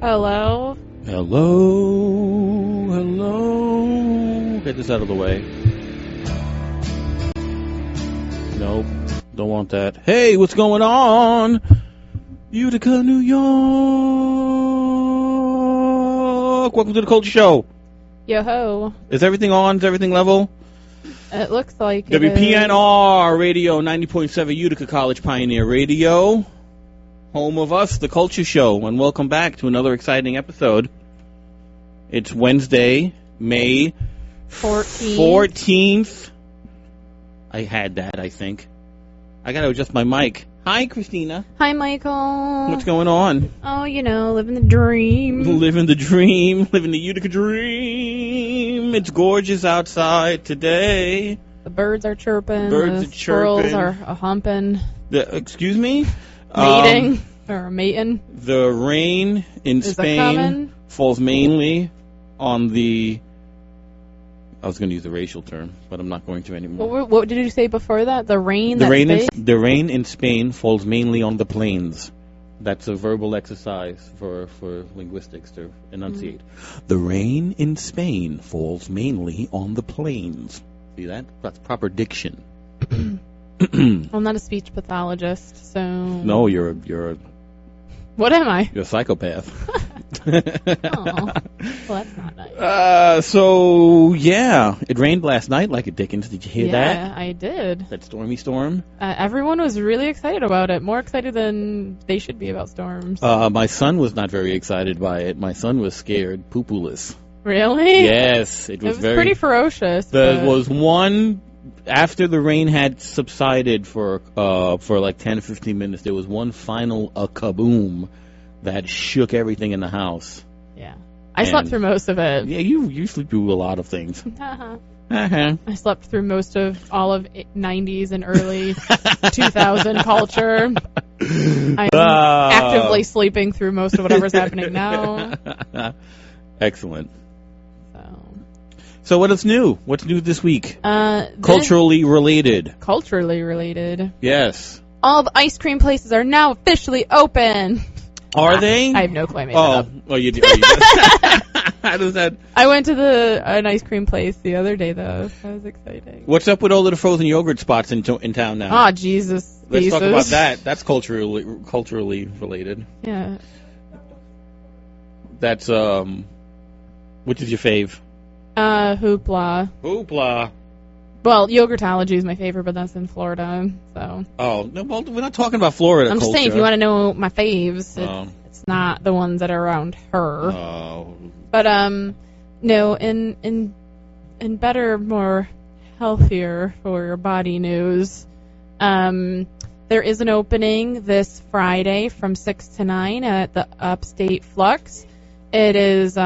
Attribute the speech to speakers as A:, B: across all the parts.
A: Hello?
B: Hello, hello. Get this out of the way. Nope, don't want that. Hey, what's going on? Utica, New York. Welcome to the Culture Show.
A: Yo-ho.
B: Is everything on? Is everything level?
A: It looks like it
B: WPNR Radio 90.7 Utica College Pioneer Radio. Home of us, the Culture Show, and welcome back to another exciting episode. It's Wednesday, May 14th. I had that, I think. I gotta adjust my mic. Hi, Christina.
A: Hi, Michael.
B: What's going on?
A: Oh, you know, living the dream.
B: Living the dream. Living the Utica dream. It's gorgeous outside today.
A: The birds are chirping.
B: Birds
A: the
B: are
A: squirrels
B: chirping.
A: are a-humping.
B: Excuse me?
A: Mating. Or mating.
B: The rain in Spain falls mainly on the... I was going to use the racial term, but I'm not going to anymore.
A: What did you say before that? The rain?
B: The rain in Spain falls mainly on the plains. That's a verbal exercise for linguistics to enunciate. The rain in Spain falls mainly on the plains. See that? That's proper diction.
A: I'm not a speech pathologist, so...
B: No, you're a...
A: What am I?
B: You're a psychopath.
A: Oh, well, that's not nice.
B: So, yeah, it rained last night like a dickens. Did you hear that?
A: Yeah, I did.
B: That stormy storm?
A: Everyone was really excited about it. More excited than they should be about storms.
B: My son was not very excited by it. My son was scared poo-poo-less.
A: Really?
B: Yes. It was
A: pretty ferocious.
B: There was one... After the rain had subsided for like 10 to 15 minutes, there was one final kaboom that shook everything in the house.
A: Yeah. I slept through most of it.
B: Yeah, you sleep through a lot of things.
A: I slept through most of all of 90s and early 2000 culture. I'm actively sleeping through most of whatever's happening now.
B: Excellent. So what is new? What's new this week? Culturally related.
A: Culturally related.
B: Yes.
A: All the ice cream places are now officially open.
B: Are they?
A: I have no clue. I made that up.
B: Oh, you do. How does that?
A: I went to an ice cream place the other day, though. That was exciting.
B: What's up with all of the frozen yogurt spots in town now?
A: Oh, Jesus.
B: Let's talk about that. That's culturally related.
A: Yeah.
B: That's, which is your fave?
A: Hoopla.
B: Hoopla.
A: Well, Yogurtology is my favorite, but that's in Florida, so.
B: Oh, no, well, we're not talking about Florida
A: I'm just
B: culture.
A: saying, if you want to know my faves, it's not the ones that are around her.
B: Oh.
A: But, no, in better, more healthier for your body news, there is an opening this Friday from 6 to 9 at the Upstate Flux. It is,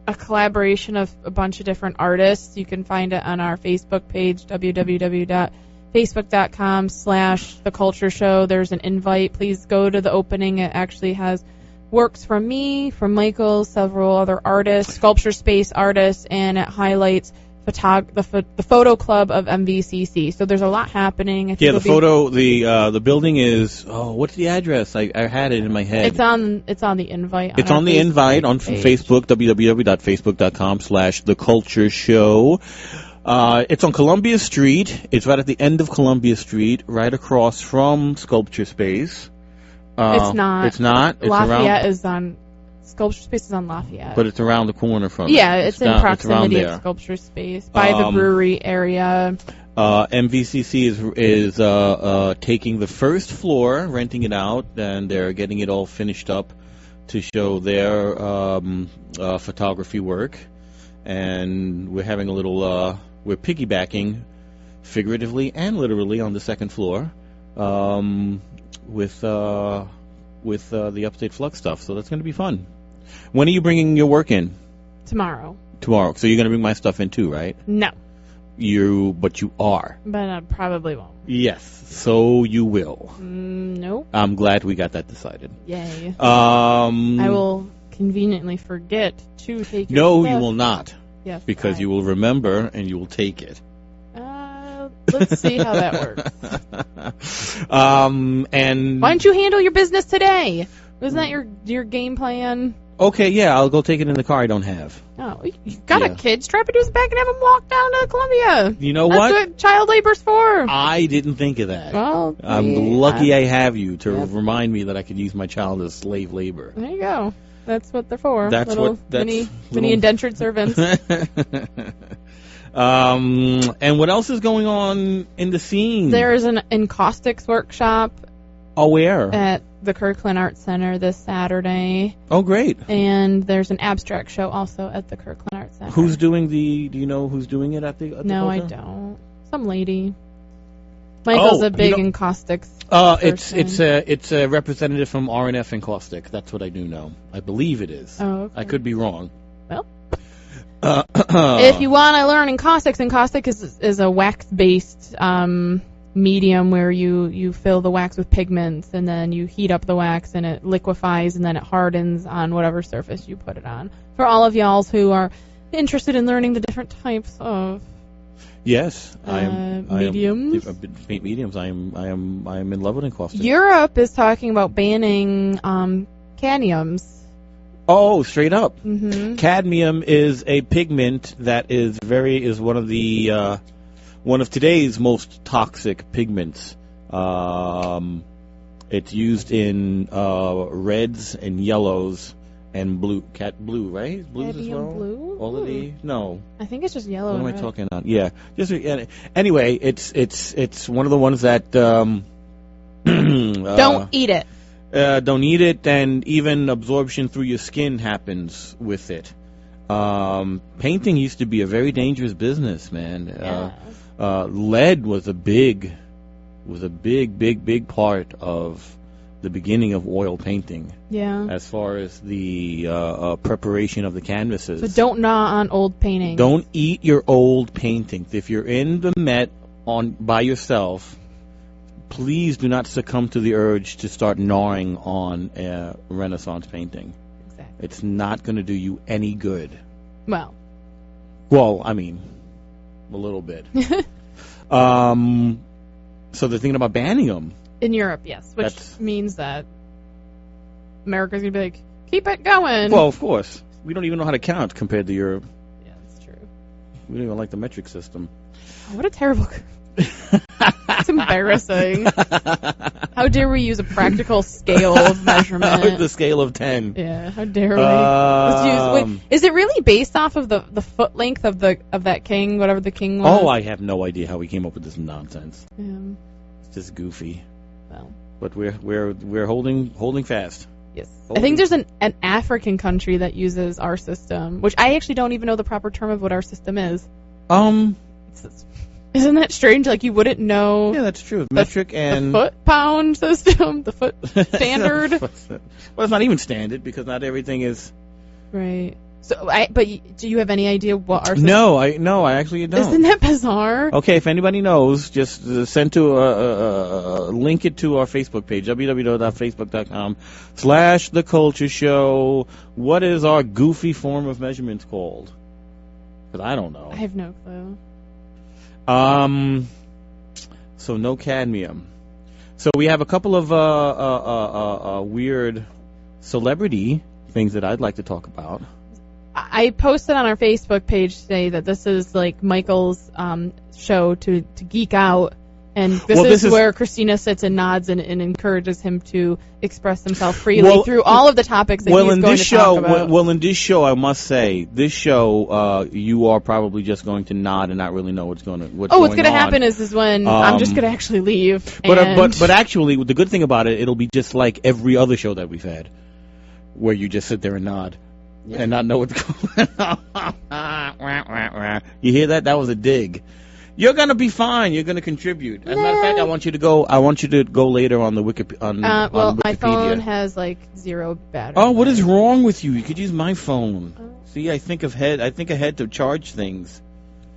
A: a collaboration of a bunch of different artists. You can find it on our Facebook page, www.facebook.com/thecultureshow. There's an invite. Please go to the opening. It actually has works from me, from Michael, several other artists, Sculpture Space artists, and it highlights the photo club of MVCC. So there's a lot happening.
B: The building is, what's the address? I had it in my head.
A: It's on the invite.
B: It's on the invite on Facebook, www.facebook.com/thecultureshow. It's on Columbia Street. It's right at the end of Columbia Street, right across from Sculpture Space.
A: It's not.
B: It's not? It's
A: Lafayette is on... Sculpture Space is on Lafayette.
B: But it's around the corner from it.
A: Yeah, it's in proximity of Sculpture Space, by the brewery area.
B: MVCC is taking the first floor, renting it out, and they're getting it all finished up to show their photography work. And we're having we're piggybacking, figuratively and literally, on the second floor with the Upstate Flux stuff. So that's going to be fun. When are you bringing your work in?
A: Tomorrow.
B: So you're going to bring my stuff in too, right?
A: No.
B: But you are.
A: But I probably won't.
B: Yes, so you will.
A: Nope.
B: I'm glad we got that decided.
A: Yay. I will conveniently forget to take your stuff.
B: No, you will not.
A: Yes.
B: Because you will remember and you will take it.
A: Let's see how that works.
B: And
A: why don't you handle your business today? Wasn't that your game plan?
B: Okay, yeah, I'll go take it in the car I don't have.
A: Oh, you got a kid. Strap it to his back and have him walk down to Columbia.
B: You know
A: That's what child labor's for.
B: I didn't think of that.
A: Well,
B: I'm lucky I have you to remind me that I could use my child as slave labor.
A: There you go. That's what they're for.
B: That's
A: mini indentured servants.
B: And what else is going on in the scene?
A: There is an encaustics workshop.
B: Oh, where?
A: At the Kirkland Arts Center this Saturday.
B: Oh, great.
A: And there's an abstract show also at the Kirkland Arts Center.
B: Who's doing do you know who's doing it at the
A: No, I don't. Some lady. Michael's a big encaustics person.
B: It's a representative from RNF Encaustic. That's what I do know. I believe it is.
A: Oh, okay.
B: I could be wrong.
A: Well, if you want to learn encaustic is a wax-based medium where you fill the wax with pigments and then you heat up the wax and it liquefies and then it hardens on whatever surface you put it on. For all of y'all who are interested in learning the different types of
B: yes, I am
A: mediums.
B: Mediums. I am in love with encaustic.
A: Europe is talking about banning cadmiums.
B: Oh, straight up.
A: Mm-hmm.
B: Cadmium is a pigment that is one of the one of today's most toxic pigments. It's used in reds and yellows and blue. Blue, right? Blues as well.
A: Blue?
B: All of the no.
A: I think it's just yellow.
B: What am
A: and
B: I
A: red.
B: talking about? Yeah. Anyway, it's one of the ones that
A: don't eat it.
B: Don't eat it, and even absorption through your skin happens with it. Painting used to be a very dangerous business, man.
A: Yeah.
B: Lead was a big part of the beginning of oil painting.
A: Yeah.
B: As far as the preparation of the canvases.
A: So don't gnaw on old paintings.
B: Don't eat your old paintings. If you're in the Met by yourself, please do not succumb to the urge to start gnawing on a Renaissance painting.
A: Exactly.
B: It's not going to do you any good.
A: Well,
B: I mean, a little bit. So they're thinking about banning them.
A: In Europe, yes, which means that America's going to be like, keep it going.
B: Well, of course. We don't even know how to count compared to Europe.
A: Yeah, that's true.
B: We don't even like the metric system.
A: Oh, what a terrible... It's embarrassing. How dare we use a practical scale of measurement?
B: The scale of 10.
A: Yeah, how dare we? Let's use, is it really based off of the foot length of that king, whatever the king was?
B: Oh, I have no idea how we came up with this nonsense. It's just goofy.
A: Well,
B: but we're holding fast.
A: Yes. I think there's an African country that uses our system, which I actually don't even know the proper term of what our system is. Isn't that strange? Like, you wouldn't know.
B: Yeah, that's true. Metric and...
A: The foot-pound system, the foot standard.
B: Well, it's not even standard, because not everything is...
A: Right. So, but do you have any idea what our system...
B: No, I actually don't.
A: Isn't that bizarre?
B: Okay, if anybody knows, just link it to our Facebook page, www.facebook.com/The Culture Show. What is our goofy form of measurements called? Because I don't know.
A: I have no clue.
B: So no cadmium. So we have a couple of weird celebrity things that I'd like to talk about.
A: I posted on our Facebook page today that this is like Michael's show to geek out, and this is where Christina sits and nods and encourages him to express himself freely through all of the topics that he's going to talk about.
B: Well, in this show, I must say, you are probably just going to nod and not really know what's going on.
A: What's going to happen is when I'm just going to actually leave.
B: But actually, the good thing about it, it'll be just like every other show that we've had, where you just sit there and nod. Yeah. And not know what's going on. You hear that? That was a dig. You're gonna be fine. You're gonna contribute. As a matter of fact, I want you to go later on the Wikipedia.
A: My phone has like 0 battery.
B: Oh, what is wrong with you? You could use my phone. See, I think ahead to charge things.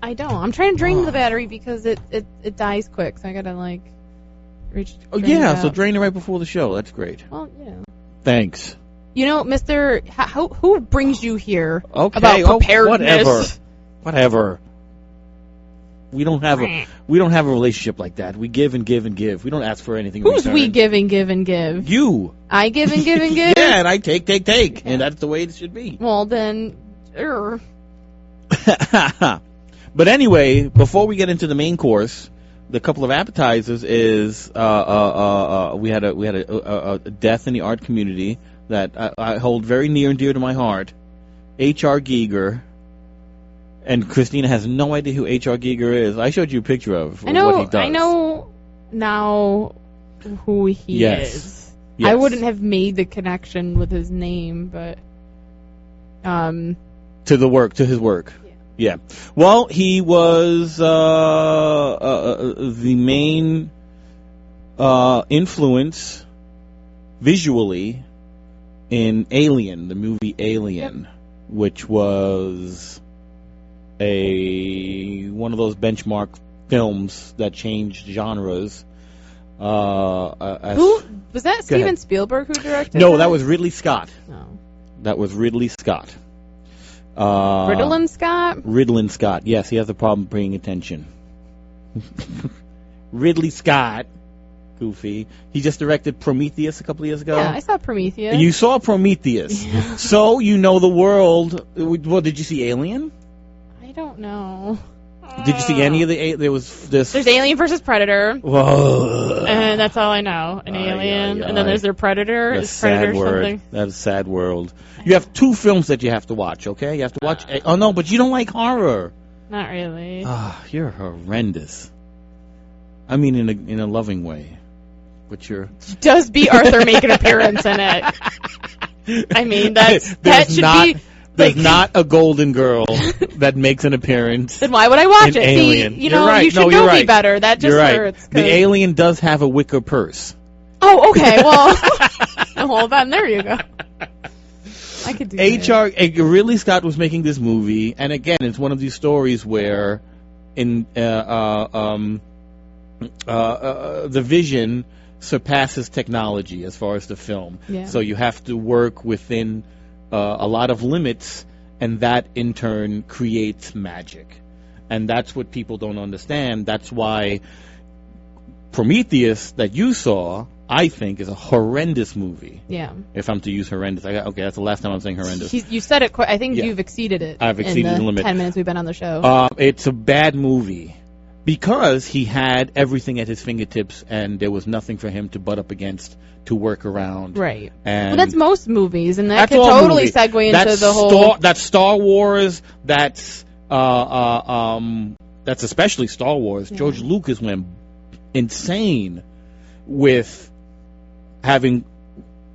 A: I don't. I'm trying to drain the battery because it dies quick. So I gotta reach.
B: Oh yeah, so drain it right before the show. That's great.
A: Well, yeah.
B: Thanks.
A: You know, Mr. Who brings you here
B: about
A: preparedness?
B: Whatever. We don't have a relationship like that. We give and give and give. We don't ask for anything.
A: Who's
B: in return.
A: we give and give and give?
B: You.
A: I give and give and give.
B: Yeah, and I take, and that's the way it should be.
A: Well then.
B: But anyway, before we get into the main course, the couple of appetizers is we had a death in the art community that I hold very near and dear to my heart. H.R. Giger, and Christina has no idea who H.R. Giger is. I showed you a picture of what he does.
A: I know now who he is.
B: Yes.
A: I wouldn't have made the connection with his name, but
B: to his work. Yeah. Well, he was the main influence visually in Alien, the movie Alien, which was one of those benchmark films that changed genres.
A: Who was that? Steven Spielberg who directed?
B: No, that was Ridley Scott.
A: No.
B: That was Ridley Scott.
A: Ridley Scott?
B: Ridley Scott. Yes, he has a problem paying attention. Ridley Scott. Goofy. He just directed Prometheus a couple of years ago.
A: Yeah, I saw Prometheus.
B: And you saw Prometheus. Yeah. So you know the world. Well, did you see Alien?
A: I don't know.
B: Did you see any of the... There was this...
A: There's Alien versus Predator.
B: Whoa.
A: And that's all I know. An Alien. And then there's their Predator.
B: That's Predator something. That's a sad world. You have 2 films that you have to watch, okay? You have to watch... Oh, no, but you don't like horror.
A: Not really.
B: You're horrendous. I mean, in a loving way. But you're...
A: Does B. Arthur make an appearance in it? I mean, that should be...
B: There's not a golden girl that makes an appearance.
A: Then why would I watch it?
B: Alien.
A: See, you should know me better. That just hurts.
B: The alien does have a wicker purse.
A: Oh, okay. Well, then there you go. I could do that.
B: Ridley Scott was making this movie, and again, it's one of these stories where the vision surpasses technology as far as the film.
A: Yeah.
B: So you have to work within a lot of limits, and that in turn creates magic. And that's what people don't understand. That's why Prometheus that you saw, I think, is a horrendous movie.
A: Yeah.
B: If I'm to use horrendous. Okay, that's the last time I'm saying horrendous.
A: You said it I think you've exceeded it.
B: I've exceeded the limit.
A: 10 minutes we've been on the show.
B: It's a bad movie because he had everything at his fingertips, and there was nothing for him to butt up against, to work around.
A: Right.
B: And
A: well, that's most movies, and that could totally segue into the whole...
B: That's Star Wars, that's especially Star Wars. Yeah. George Lucas went insane with having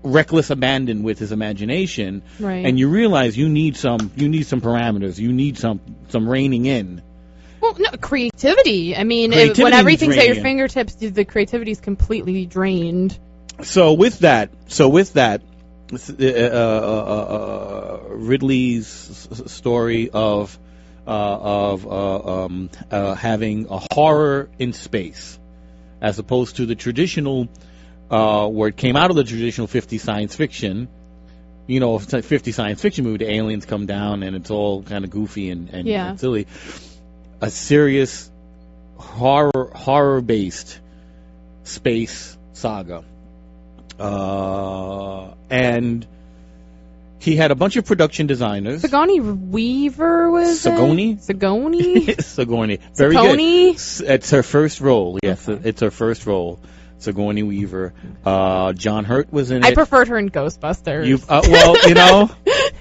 B: reckless abandon with his imagination.
A: Right.
B: And you realize you need some parameters. You need some reining in.
A: Well, no, creativity. I mean, when everything's at your fingertips, the creativity is completely drained.
B: So with that, Ridley's story of having a horror in space, as opposed to the traditional, where it came out of the traditional 50 science fiction. 50 science fiction movie, the aliens come down and it's all kind of goofy and silly. A serious horror-based space saga. And he had a bunch of production designers.
A: Sigourney Weaver was
B: Sigourney?
A: Sigourney.
B: Very good. It's her first role. Yes, okay. It's her first role. Sigourney Weaver. John Hurt was in it.
A: I preferred her in Ghostbusters.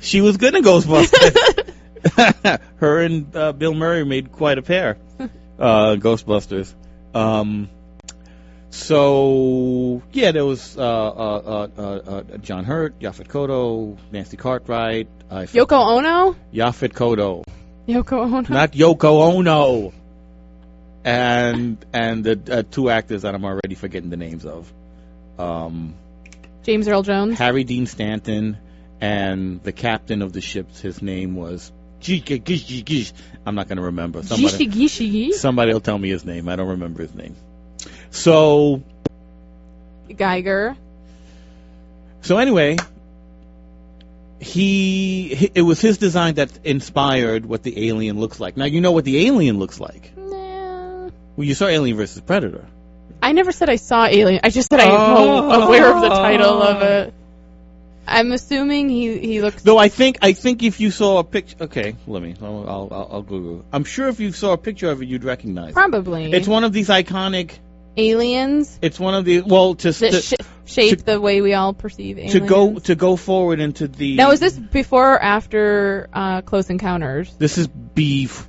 B: She was good in Ghostbusters. Her and Bill Murray made quite a pair. Ghostbusters. So there was John Hurt, Yaphet Kotto, Nancy Cartwright,
A: Yoko Ono.
B: Yaphet Kotto.
A: Yoko Ono.
B: Not Yoko Ono. And the 2 actors that I'm already forgetting the names of.
A: James Earl Jones.
B: Harry Dean Stanton, and the captain of the ship. His name was. I'm not going to remember. Somebody will tell me his name. I don't remember his name. So
A: Geiger.
B: So anyway, it was his design that inspired what the alien looks like. Now you know what the alien looks like.
A: Nah.
B: Well, you saw Alien vs. Predator.
A: I never said I saw Alien. I just said I'm aware of the title of it. I'm assuming he looks.
B: Though I think if you saw a picture, okay, I'll Google. I'm sure if you saw a picture of it, you'd recognize.
A: Probably.
B: It's one of these iconic
A: aliens.
B: It's one of the
A: shape the way we all perceive aliens.
B: To go forward into the.
A: Now, is this before or after Close Encounters?
B: This is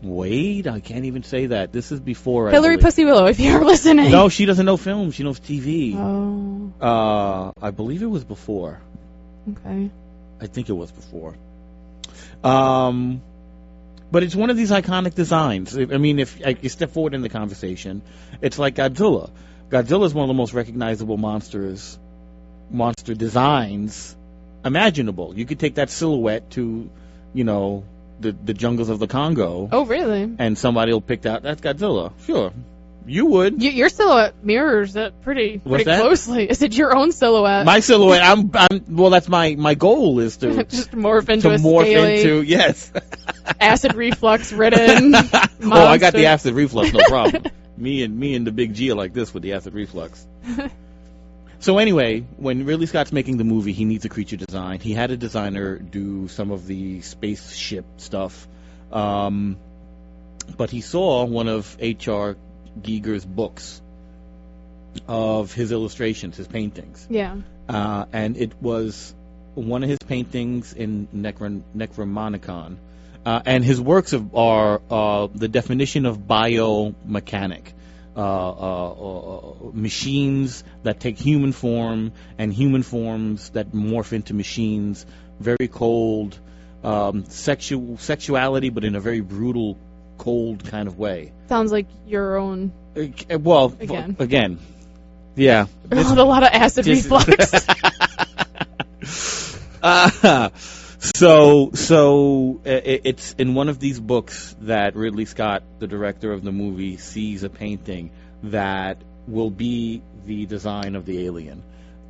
B: wait, I can't even say that. This is before.
A: Hillary Pussy Willow, if you're listening.
B: No, she doesn't know film. She knows TV.
A: Oh.
B: I believe it was before.
A: Okay.
B: I think it was before. But it's one of these iconic designs. I mean, if you step forward in the conversation, it's like Godzilla. Godzilla is one of the most recognizable monster designs imaginable. You could take that silhouette to, the jungles of the Congo.
A: Oh, really?
B: And somebody will pick out, that's Godzilla. Sure. You would.
A: Your silhouette mirrors it pretty closely. Is it your own silhouette?
B: My silhouette. Well, that's my goal is to
A: just morph into
B: yes.
A: Acid reflux ridden.
B: Oh, I got the acid reflux, no problem. me and the big G are like this with the acid reflux. So anyway, when Ridley Scott's making the movie, he needs a creature design. He had a designer do some of the spaceship stuff, but he saw one of H.R. Giger's books of his illustrations, his paintings.
A: Yeah.
B: And it was one of his paintings in Necromonicon. And his works are the definition of biomechanic. Machines that take human form and human forms that morph into machines. Very cold. Sexuality, but in a very brutal, cold kind of way.
A: Sounds like your own.
B: Well, again, yeah.
A: A lot of acid reflux.
B: So it's in one of these books that Ridley Scott, the director of the movie, sees a painting that will be the design of the alien.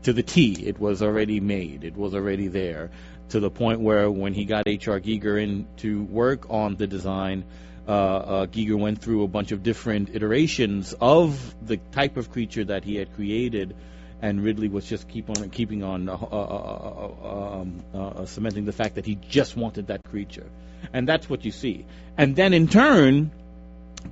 B: To the T, it was already made. It was already there. To the point where when he got H.R. Giger in to work on the design, Giger went through a bunch of different iterations of the type of creature that he had created, and Ridley was just keeping on cementing the fact that he just wanted that creature, and that's what you see. And then in turn,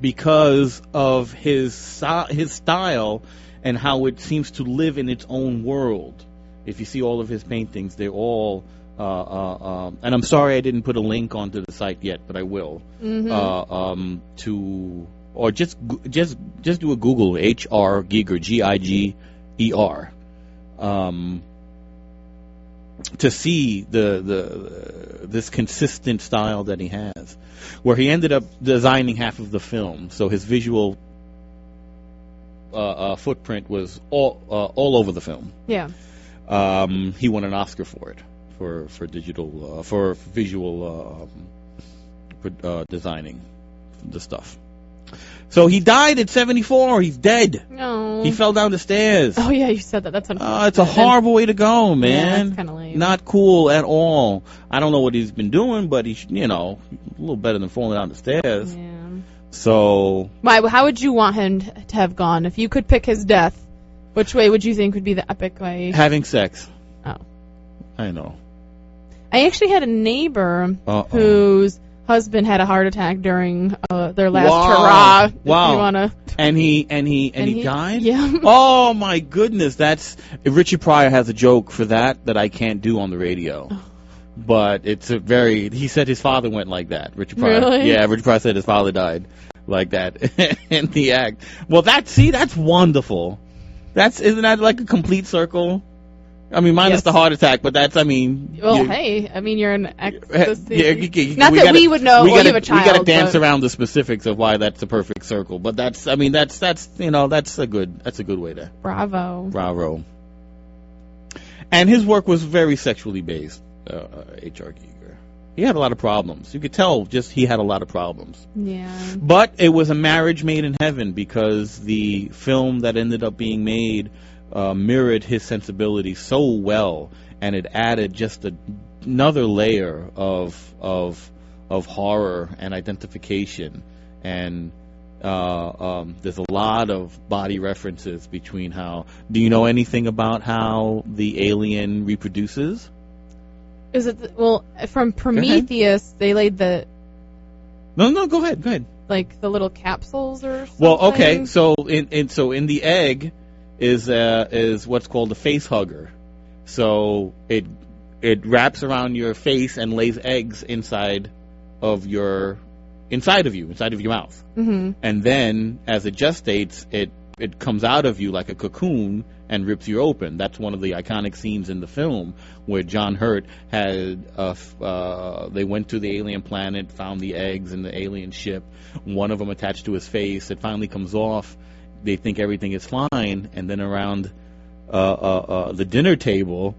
B: because of his style and how it seems to live in its own world, if you see all of his paintings, they're all. And I'm sorry I didn't put a link onto the site yet, but I will.
A: Mm-hmm.
B: Or just do a Google H.R. Giger, Giger, to see this consistent style that he has, where he ended up designing half of the film, so his visual footprint was all over the film.
A: Yeah.
B: He won an Oscar for it. For digital for visual designing the stuff. So he died at 74. He's dead.
A: No.
B: He fell down the stairs.
A: Oh yeah, you said that. That's unfortunate.
B: It's a horrible way to go, man.
A: Yeah, that's kind of lame.
B: Not cool at all. I don't know what he's been doing, but he's a little better than falling down the stairs.
A: Yeah.
B: So.
A: How would you want him to have gone if you could pick his death? Which way would you think would be the epic way?
B: Having sex.
A: Oh.
B: I know.
A: I actually had a neighbor whose husband had a heart attack during their last hurrah.
B: Wow.
A: You wanna...
B: And he died?
A: Yeah.
B: Oh my goodness, Richard Pryor has a joke for that I can't do on the radio.
A: Oh.
B: But he said his father went like that. Richard Pryor.
A: Really?
B: Yeah, Richard Pryor said his father died like that in the act. Well, that's wonderful. Isn't that like a complete circle? I mean, minus the heart attack, but that's,
A: Well, you're an ecstasy.
B: Not
A: that we would know. You have a child.
B: We got to dance around the specifics of why that's the perfect circle. But that's a good way to.
A: Bravo.
B: And his work was very sexually based. H.R. Giger. He had a lot of problems. You could tell he had a lot of problems.
A: Yeah.
B: But it was a marriage made in heaven, because the film that ended up being made mirrored his sensibility so well, and it added just another layer of horror and identification, and There's a lot of body references between how. Do you know anything about how the alien reproduces?
A: Is it from Prometheus? They laid the.
B: No. Go ahead.
A: Like the little capsules or something?
B: Well, okay. So in the egg is what's called a face hugger. So it wraps around your face and lays eggs inside of you, inside of your mouth.
A: Mm-hmm.
B: And then as it gestates, it comes out of you like a cocoon and rips you open. That's one of the iconic scenes in the film where John Hurt had they went to the alien planet, found the eggs in the alien ship, one of them attached to his face. It finally comes off. They think everything is fine, and then around the dinner table,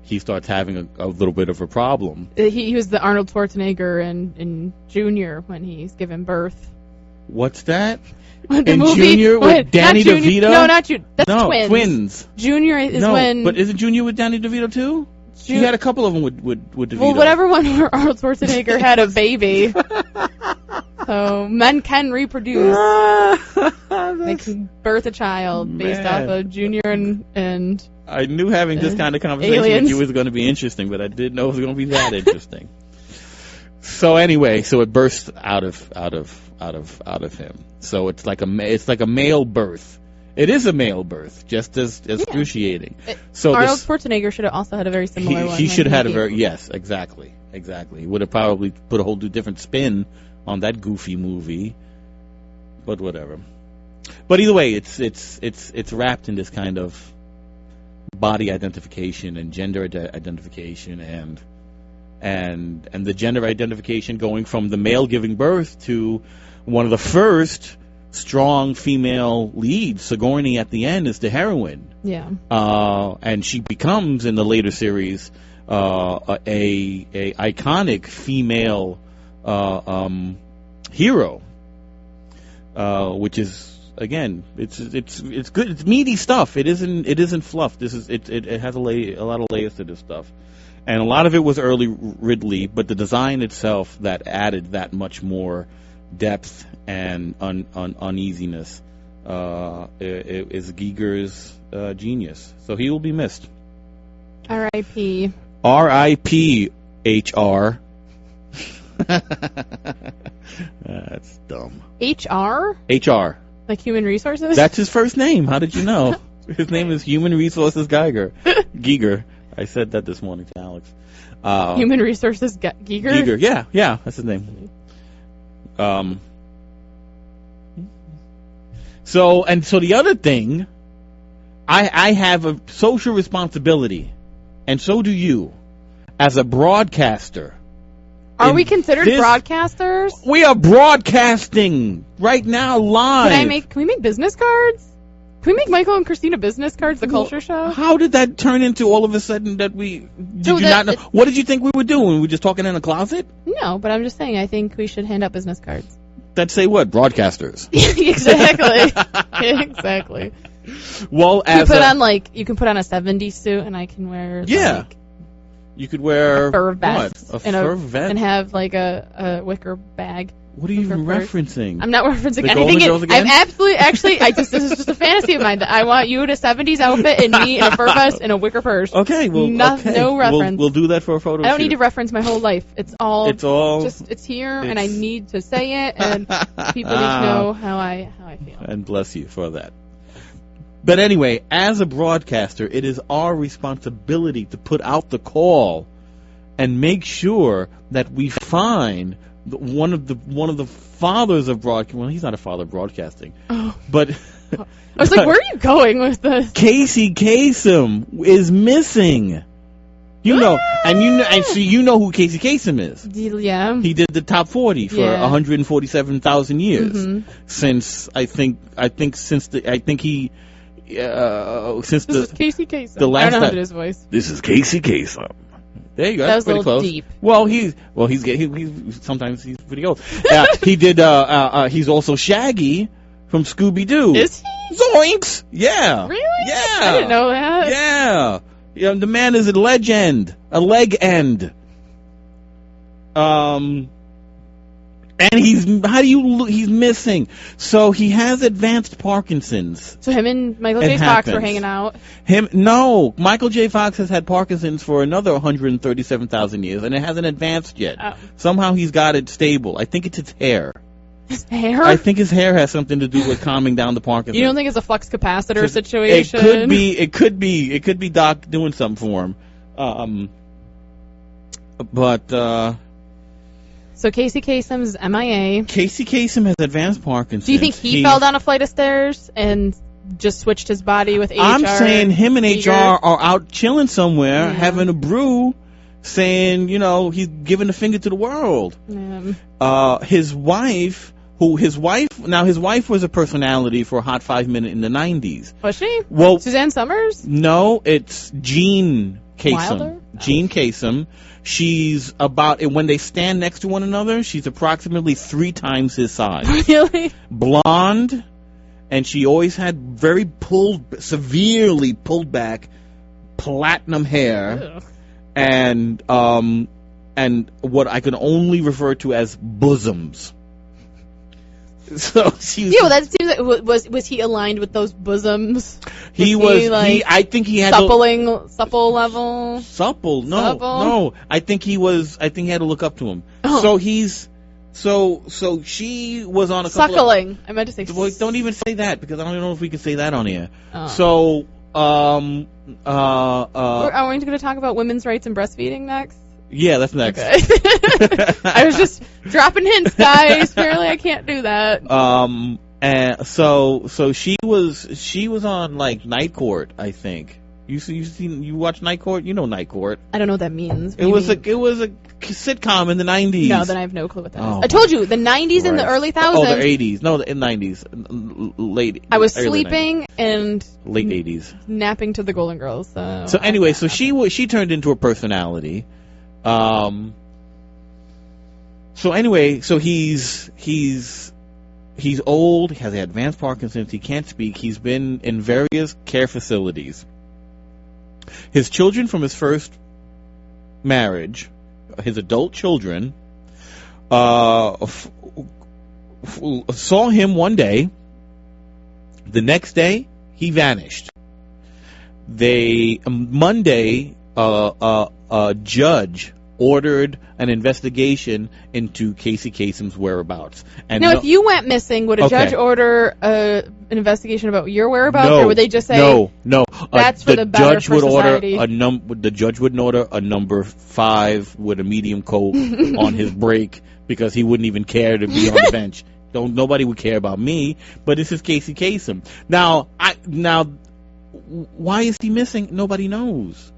B: he starts having a little bit of a problem.
A: He was the Arnold Schwarzenegger in Junior when he's given birth.
B: What's that?
A: The
B: in
A: movie,
B: Junior with Danny DeVito?
A: No, not Junior. That's
B: no,
A: twins. Junior is when.
B: But isn't Junior with Danny DeVito too? He had a couple of them with DeVito.
A: Well, whatever one where Arnold Schwarzenegger had a baby. So men can reproduce. They can birth a child based off of Junior and
B: I knew having this kind of conversation
A: aliens.
B: with you was going to be interesting, but I didn't know it was going to be that interesting. So anyway, it bursts out of him. So it's like a male birth. It is a male birth, just as excruciating. So
A: Arnold Schwarzenegger should have also had a very similar one.
B: He should have had a very exactly. He would have probably put a whole different spin on that goofy movie, but whatever. But either way, it's wrapped in this kind of body identification and gender identification and the gender identification going from the male giving birth to one of the first strong female leads. Sigourney at the end is the heroine.
A: Yeah.
B: And she becomes in the later series a iconic female hero, which is again it's good. It's meaty stuff. It isn't fluff. It has a lot of layers to this stuff. And a lot of it was early Ridley, but the design itself that added that much more depth and uneasiness is Giger's genius. So he will be missed.
A: R.I.P.
B: R.I.P. H.R. That's dumb.
A: H.R.?
B: H.R.
A: Like Human Resources?
B: That's his first name. How did you know? His name is Human Resources Giger. I said that this morning to Alex.
A: Human Resources Giger?
B: Giger, yeah, that's his name. So the other thing, I have a social responsibility, and so do you, as a broadcaster.
A: Are we considered broadcasters?
B: We are broadcasting right now live.
A: Can we make business cards? Can we make Michael and Christina business cards, the culture show?
B: How did that turn into all of a sudden that we... not know? What did you think we were doing? We were just talking in a closet?
A: No, but I'm just saying I think we should hand out business cards.
B: That say what? Broadcasters.
A: Exactly. Exactly.
B: Well,
A: you can put on a 70s suit and I can wear...
B: Yeah. You could wear...
A: A fur vest.
B: What? A fur vest?
A: And have like a wicker bag.
B: What are you even referencing?
A: I'm not referencing
B: the
A: anything.
B: I'm
A: absolutely, this is just a fantasy of mine that I want you in a 70s outfit and me in a fur vest and a wicker purse.
B: Okay, well,
A: no reference.
B: We'll do that for a photo shoot.
A: I don't need to reference my whole life. It's all
B: just,
A: it's here and I need to say it and people need to know how I feel.
B: And bless you for that. But anyway, as a broadcaster, it is our responsibility to put out the call and make sure that we find one of the fathers of broadcasting. Well, he's not a father of broadcasting, but
A: I was like, where are you going with this?
B: Casey Kasem is missing. And so you know who Casey Kasem is.
A: Yeah.
B: He did the top 40 for 147,000 years. Mm-hmm. Since
A: This is Casey Kasem.
B: The last
A: I don't know how to do his voice.
B: This is Casey Kasem. There you go.
A: That was
B: pretty
A: a little
B: close.
A: deep.
B: Well, he's sometimes he's pretty old. He did. He's also Shaggy from Scooby Doo.
A: Is he?
B: Zoinks! Yeah.
A: Really?
B: Yeah.
A: I didn't know that.
B: Yeah. The man is a legend, a leg end. And And he's missing. So he has advanced Parkinson's.
A: So him and Michael J. Fox were hanging out.
B: No, Michael J. Fox has had Parkinson's for another 137,000 years, and it hasn't advanced yet.
A: Oh.
B: Somehow he's got it stable. I think it's his hair.
A: His hair?
B: I think his hair has something to do with calming down the Parkinson's.
A: You don't think it's a flux capacitor situation?
B: It could be Doc doing something for him.
A: So Casey Kasem's MIA.
B: Casey Kasem has advanced Parkinson's.
A: Do you think he fell down a flight of stairs and just switched his body with HR?
B: I'm saying him and HR are out chilling somewhere, having a brew, saying, he's giving the finger to the world.
A: Yeah.
B: His wife was a personality for a hot 5 minute in the 90s.
A: Was she?
B: Well,
A: Suzanne Summers?
B: No, it's Jean Kasem.
A: Wilder?
B: Jean Kasem. She's when they stand next to one another, she's approximately 3 times his size.
A: Really?
B: Blonde, and she always had severely pulled back platinum hair.
A: Ugh.
B: And what I can only refer to as bosoms. So she
A: well, that seems like was he aligned with those bosoms?
B: I think he had
A: supple level.
B: Supple? No. I think he had to look up to him.
A: Oh.
B: So she was on a couple
A: suckling. I meant to say.
B: Well, don't even say that because I don't know if we can say that on here.
A: Oh.
B: So
A: are we going to talk about women's rights and breastfeeding next?
B: Yeah, that's next.
A: Okay. I was just dropping hints, guys. Apparently, I can't do that.
B: And so she was on like Night Court, I think. You watch Night Court? You know Night Court.
A: I don't know what that means.
B: It was a sitcom in the 90s.
A: No, then I have no clue what that is. I told you, the 90s and the early 1000s.
B: Oh, the 80s. No, the 90s. Late.
A: I was sleeping
B: 90s.
A: and
B: late 80s.
A: Napping to the Golden Girls.
B: So anyway, she turned into a personality. So he's old, he has advanced Parkinson's, he can't speak, he's been in various care facilities. His children from his first marriage, his adult children, saw him one day. The next day, he vanished. Monday, a judge ordered an investigation into Casey Kasem's whereabouts. And
A: now, if you went missing, would a judge order an investigation about your whereabouts, or would they just say,
B: no,
A: that's for the better for society?
B: The judge wouldn't order a number 5 with a medium coat on his break because he wouldn't even care to be on the bench. Nobody would care about me, but this is Casey Kasem. Now, why is he missing? Nobody knows.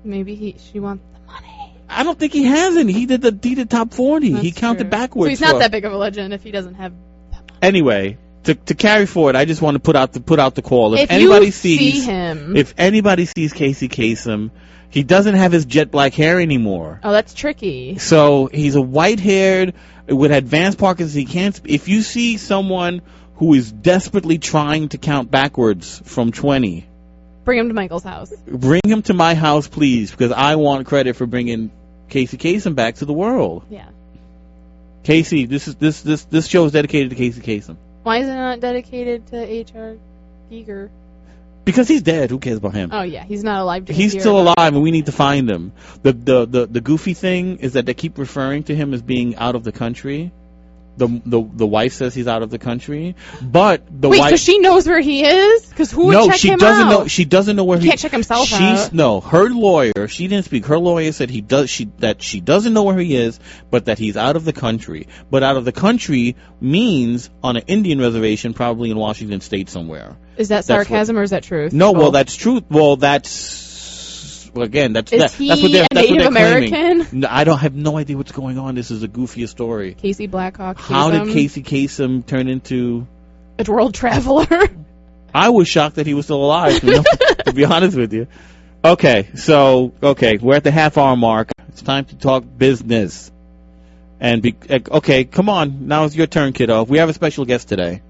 A: Maybe she wants the money.
B: I don't think he has any. He did top 40.
A: That's
B: he counted
A: true.
B: backwards.
A: So he's not that big of a legend if he doesn't have that money.
B: Anyway, to carry forward, I just want to put out the call. If
A: anybody sees
B: Casey Kasem, he doesn't have his jet black hair anymore.
A: Oh, that's tricky.
B: So he's a white-haired with advanced Parkinson's. He can't. If you see someone who is desperately trying to count backwards from 20.
A: Bring him to Michael's house.
B: Bring him to my house, please, because I want credit for bringing Casey Kasem back to the world.
A: Yeah.
B: Casey, this show is dedicated to Casey Kasem.
A: Why is it not dedicated to H.R. Giger?
B: Because he's dead. Who cares about him?
A: Oh yeah, he's not alive.
B: He's still alive, and we need to find him. The goofy thing is that they keep referring to him as being out of the country. The wife says he's out of the country, but wife.
A: So she knows where he is? Because who would check him out?
B: No, she doesn't know where he
A: can't check himself out.
B: No, her lawyer. She didn't speak. Her lawyer said that she doesn't know where he is, but that he's out of the country. But out of the country means on an Indian reservation, probably in Washington State somewhere.
A: Is that sarcasm or is that truth?
B: No, well, that's truth. Well, that's. Again, that's what they're
A: Native American?
B: claiming. No, I don't have no idea what's going on. This is the goofiest story.
A: Casey Blackhawk.
B: How did Casey Kasem turn into
A: a world traveler?
B: I was shocked that he was still alive. To be honest with you. Okay, we're at the half-hour mark. It's time to talk business. Okay, come on. Now it's your turn, kiddo. We have a special guest today.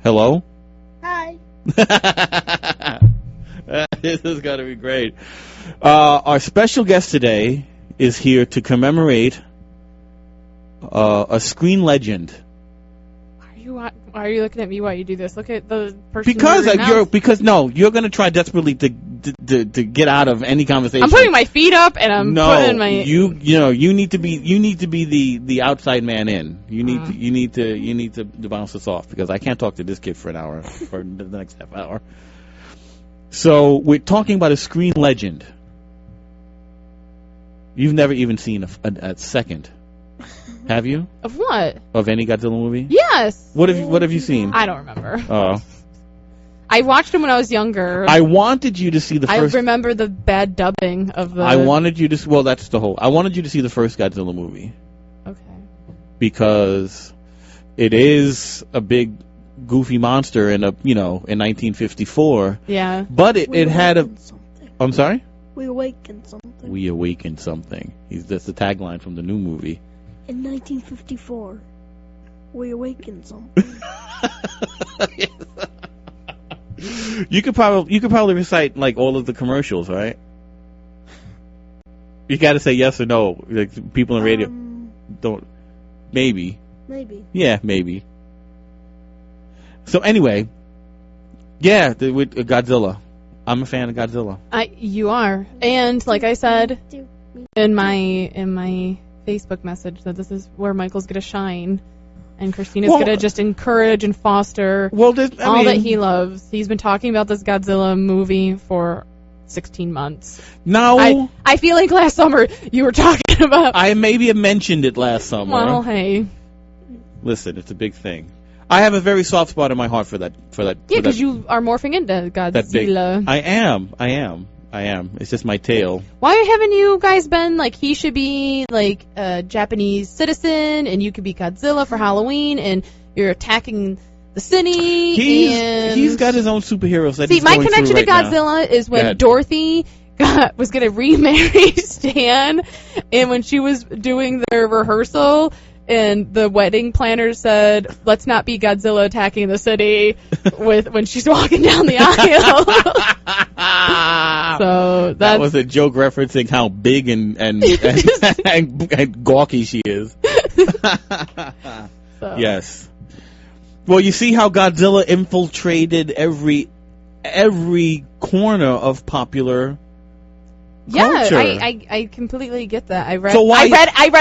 B: Hello.
C: Hi.
B: This is going to be great. Our special guest today is here to commemorate a screen legend.
A: Why are you looking at me while you do this? Look at the person.
B: You're going to try desperately to get out of any conversation.
A: I'm putting my feet up and I'm putting my.
B: You need to be the outside man in. You need to bounce this off because I can't talk to this kid for an hour for the next half hour. So we're talking about a screen legend. You've never even seen a second. Have you?
A: Of what?
B: Of any Godzilla movie?
A: Yes.
B: What have you seen?
A: I don't remember.
B: Oh.
A: I watched them when I was younger.
B: I wanted you to see the first.
A: I remember the bad dubbing of the.
B: I wanted you to. Well, that's the whole. I wanted you to see the first Godzilla movie.
A: Okay.
B: Because it is a big, goofy monster in 1954.
A: Yeah.
B: But it had a.
C: Something.
B: I'm sorry.
C: We awakened something.
B: We awakened something. That's the tagline from the new movie.
C: In 1954, we awakened something.
B: You could probably recite like all of the commercials, right? You got to say yes or no. Like people in radio don't. Maybe.
C: Maybe.
B: Yeah, maybe. So anyway, yeah, with Godzilla. I'm a fan of Godzilla.
A: You are, and like I said in my Facebook message, that this is where Michael's gonna shine, and Christina's gonna just encourage and foster all that he loves. He's been talking about this Godzilla movie for 16 months.
B: No,
A: I feel like last summer you were talking about.
B: I maybe have mentioned it last summer.
A: Well, hey.
B: Listen, it's a big thing. I have a very soft spot in my heart for that.
A: Yeah, because you are morphing into Godzilla.
B: I am. It's just my tail.
A: Why haven't you guys been like, he should be like a Japanese citizen and you could be Godzilla for Halloween and you're attacking the city?
B: He's got his own superheroes that he's
A: my
B: going
A: connection
B: through
A: to Godzilla is when Dorothy was going to remarry Stan, and when she was doing their rehearsal and the wedding planner said, let's not be Godzilla attacking the city when she's walking down the aisle. So
B: that was a joke referencing how big and gawky she is.
A: So.
B: Yes. Well, you see how Godzilla infiltrated every corner of popular culture.
A: I completely get that. I read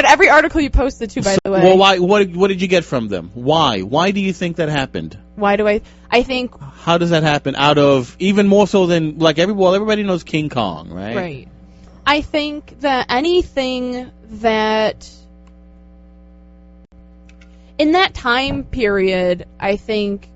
A: every article you posted too, by the way.
B: Well, what did you get from them? Why do you think that happened?
A: Why do I think?
B: How does that happen? Out of even more so than like everybody knows King Kong, right?
A: Right. I think that anything that in that time period, I think,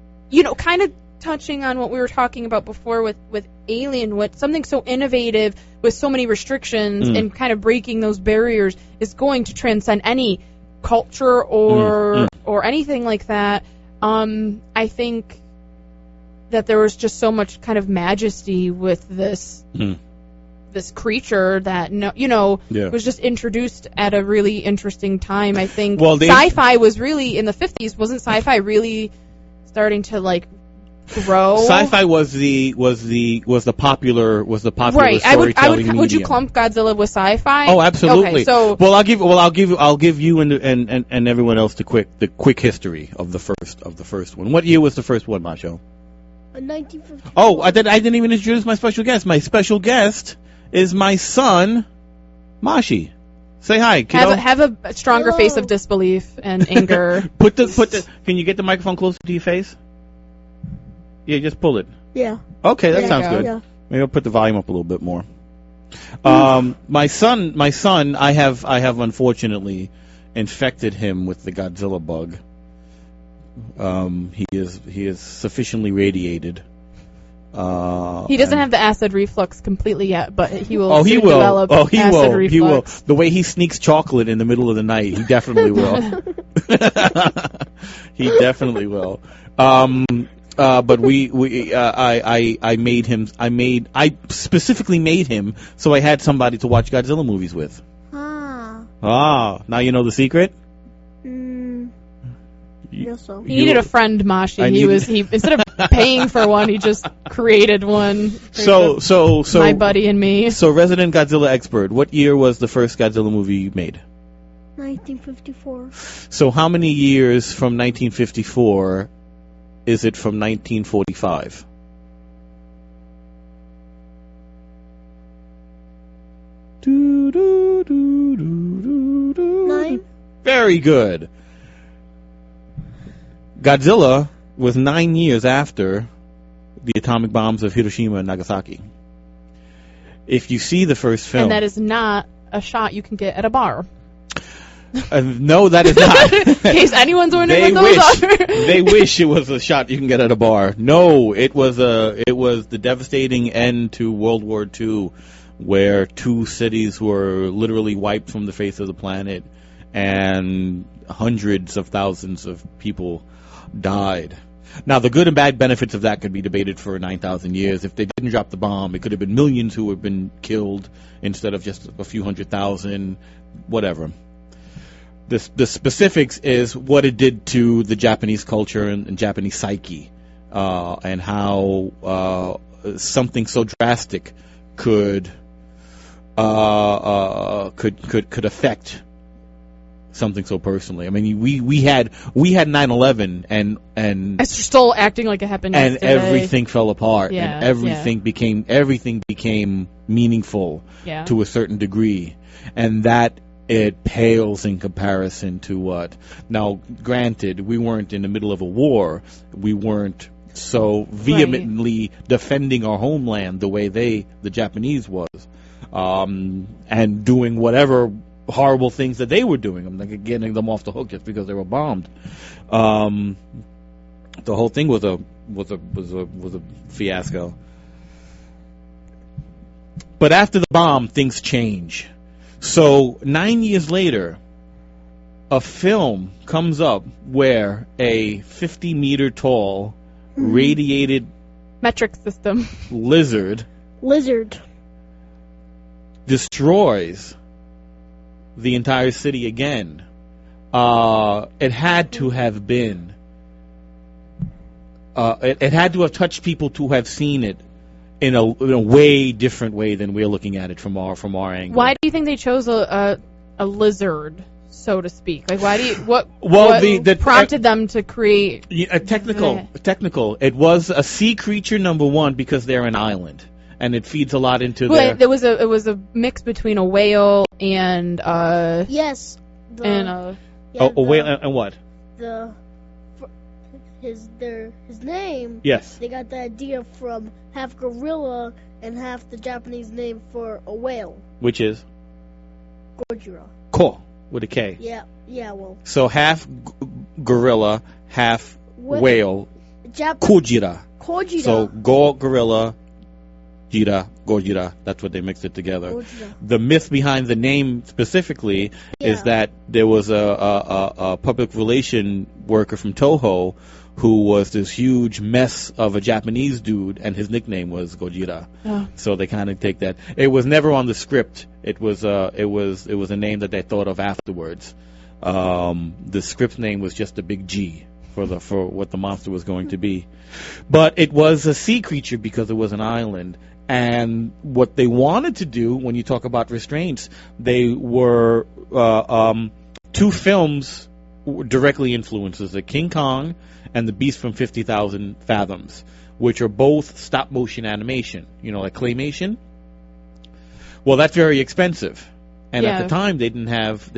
A: kind of touching on what we were talking about before with Alien, what something so innovative with so many restrictions and kind of breaking those barriers is going to transcend any culture or anything like that. I think that there was just so much kind of majesty with this creature that was just introduced at a really interesting time. I think sci-fi was really in the 50s. Wasn't sci-fi really starting to like grow?
B: Sci-fi was the popular
A: right.
B: storytelling
A: Would you clump Godzilla with sci-fi?
B: Oh, absolutely.
A: Okay, so
B: I'll give you and everyone else the quick history of the first one. What year was the first one, Macho?
C: 1954.
B: Oh, I didn't even introduce my special guest. My special guest is my son, Mashi. Say hi, kiddo.
A: Have a stronger face of disbelief and anger.
B: Can you get the microphone closer to your face? Yeah, just pull it.
C: Yeah.
B: Okay, that sounds good.
C: Yeah.
B: Maybe I'll put the volume up a little bit more. My son, I have unfortunately infected him with the Godzilla bug. He is sufficiently radiated.
A: He doesn't have the acid reflux completely yet, but he will.
B: Oh, he will.
A: Develop
B: He
A: acid
B: will.
A: reflux.
B: He will. The way he sneaks chocolate in the middle of the night, he definitely will. He definitely will. But I specifically made him so I had somebody to watch Godzilla movies with. Now you know the secret?
C: Yes, so.
A: He needed a friend, Mashi. He instead of paying for one, he just created one.
B: So
A: my buddy and me.
B: So, resident Godzilla expert, what year was the first Godzilla movie made?
C: 1954.
B: So, how many years from 1954 is it from 1945? Do, do, do, do, do.
C: 9.
B: Very good. Godzilla was 9 years after the atomic bombs of Hiroshima and Nagasaki. If you see the first film...
A: And that is not a shot you can get at a bar.
B: No, that is not.
A: In case anyone's wondering what those are.
B: They wish it was a shot you can get at a bar. No, it was the devastating end to World War II, where 2 cities were literally wiped from the face of the planet, and hundreds of thousands of people died. Now, the good and bad benefits of that could be debated for 9,000 years. If they didn't drop the bomb, it could have been millions who would have been killed instead of just a few 100,000, whatever. The specifics is what it did to the Japanese culture and Japanese psyche, and how something so drastic could affect something so personally. I mean, we had 9/11 and
A: it's still acting like it happened
B: and
A: yesterday.
B: everything fell apart,
A: Yeah,
B: and everything became meaningful to a certain degree, and that it pales in comparison to what. Now, granted, we weren't in the middle of a war. We weren't so vehemently defending our homeland the way the Japanese was, and doing whatever horrible things that they were doing. I'm not getting them off the hook just because they were bombed. The whole thing was a fiasco. But after the bomb, things change. So 9 years later, a film comes up where a 50-meter tall, radiated
A: metric system
C: lizard
B: destroys the entire city again. It had to have been. It had to have touched people to have seen it in a way different way than we're looking at it from our angle.
A: Why do you think they chose a lizard, so to speak? Like, why do you what prompted them to create
B: technical? It was a sea creature, number one, because they're an island, and it feeds a lot into their...
A: It was a mix between a whale and
C: yes,
B: a whale and what?
C: His name.
B: Yes.
C: They got the idea from half gorilla and half the Japanese name for a whale.
B: Which is?
C: Gojira.
B: Ko with a K.
C: Yeah. Well.
B: So half gorilla, half whale. Kojira. So gorilla, Jira, Gojira. That's what they mixed it together. Gojira. The myth behind the name specifically is that there was a public relation worker from Toho who was this huge mess of a Japanese dude, and his nickname was Gojira. Oh. So they kind of take that. It was never on the script. It was a name that they thought of afterwards. The script name was just a big G for what the monster was going to be. But it was a sea creature because it was an island. And what they wanted to do, when you talk about restraints, they were 2 films directly influences, the King Kong and the Beast from 50,000 Fathoms, which are both stop motion animation, like claymation. Well, that's very expensive, and at the time they didn't have.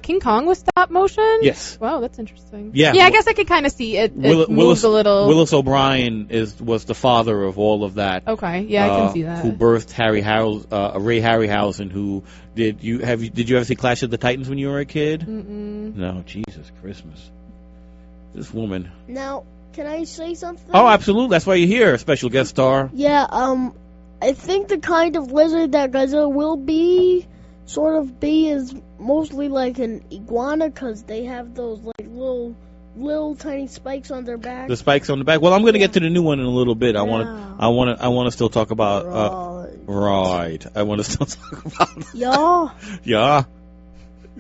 A: King Kong was stop motion.
B: Yes.
A: Wow, that's interesting.
B: Yeah.
A: I guess I could kind of see it. Moves a little.
B: Willis O'Brien was the father of all of that.
A: Okay, yeah, I can see that.
B: Who birthed Ray Harryhausen? Who did you ever see Clash of the Titans when you were a kid?
A: Mm-mm.
B: No, Jesus Christmas. This woman.
C: Now, can I say something?
B: Oh, absolutely. That's why you're here, special guest star.
C: Yeah, I think the kind of lizard that Godzilla will be is mostly like an iguana, because they have those like little tiny spikes on their back.
B: The spikes on the back. Well, I'm going to get to the new one in a little bit. I want to still talk about right. I want to still talk about
C: Yeah.